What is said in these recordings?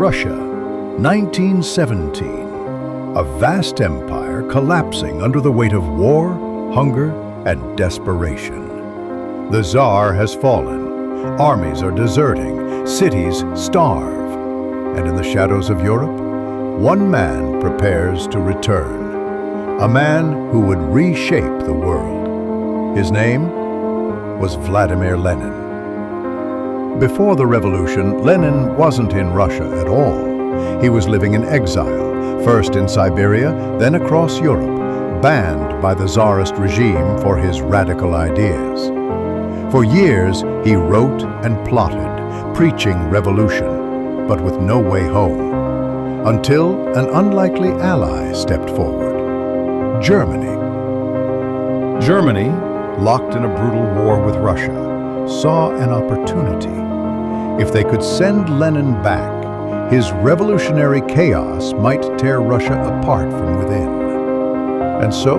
Russia, 1917. A vast empire collapsing under the weight of war, hunger, and desperation. The Tsar has fallen. Armies are deserting. Cities starve. And in the shadows of Europe, one man prepares to return. A man who would reshape the world. His name was Vladimir Lenin. Before the revolution, Lenin wasn't in Russia at all. He was living in exile, first in Siberia, then across Europe, banned by the Tsarist regime for his radical ideas. For years, he wrote and plotted, preaching revolution, but with no way home, until an unlikely ally stepped forward: Germany. Germany, locked in a brutal war with Russia, saw an opportunity. If they could send Lenin back, his revolutionary chaos might tear Russia apart from within. And so,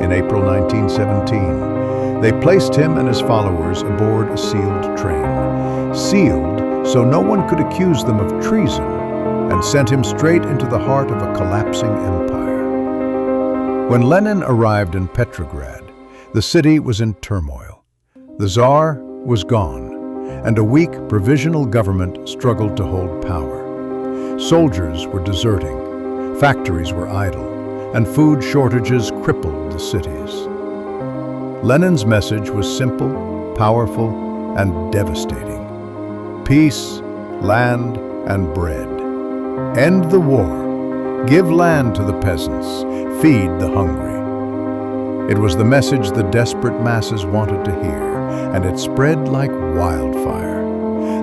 in April 1917, they placed him and his followers aboard a sealed train. Sealed so no one could accuse them of treason, and sent him straight into the heart of a collapsing empire. When Lenin arrived in Petrograd, the city was in turmoil. The Tsar was gone, and a weak provisional government struggled to hold power. Soldiers were deserting, factories were idle, and food shortages crippled the cities. Lenin's message was simple, powerful, and devastating. Peace, land, and bread. End the war. Give land to the peasants. Feed the hungry. It was the message the desperate masses wanted to hear, and it spread like wildfire.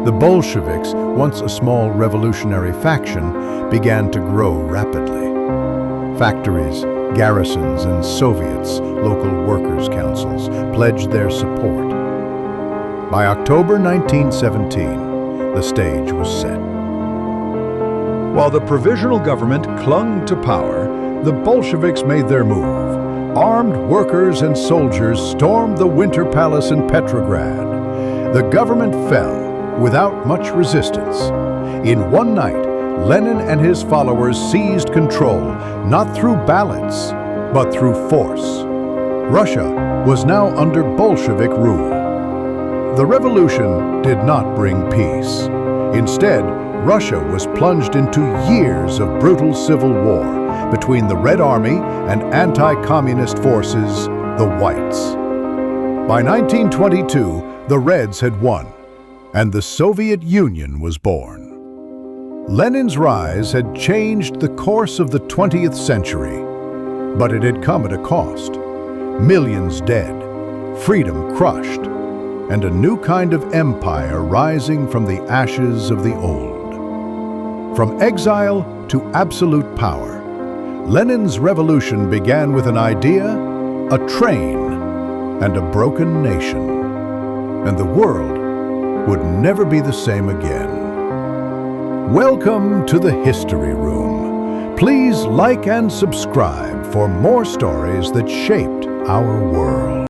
The Bolsheviks, once a small revolutionary faction, began to grow rapidly. Factories, garrisons, and Soviets, local workers' councils, pledged their support. By October 1917, the stage was set. While the Provisional Government clung to power, the Bolsheviks made their move. Armed workers and soldiers stormed the Winter Palace in Petrograd. The government fell without much resistance. In one night, Lenin and his followers seized control, not through ballots, but through force. Russia was now under Bolshevik rule. The revolution did not bring peace. Instead, Russia was plunged into years of brutal civil war between the Red Army and anti-communist forces, the Whites. By 1922, the Reds had won, and the Soviet Union was born. Lenin's rise had changed the course of the 20th century, but it had come at a cost. Millions dead, freedom crushed, and a new kind of empire rising from the ashes of the old. From exile to absolute power, Lenin's revolution began with an idea, a train, and a broken nation. And the world would never be the same again. Welcome to the History Room. Please like and subscribe for more stories that shaped our world.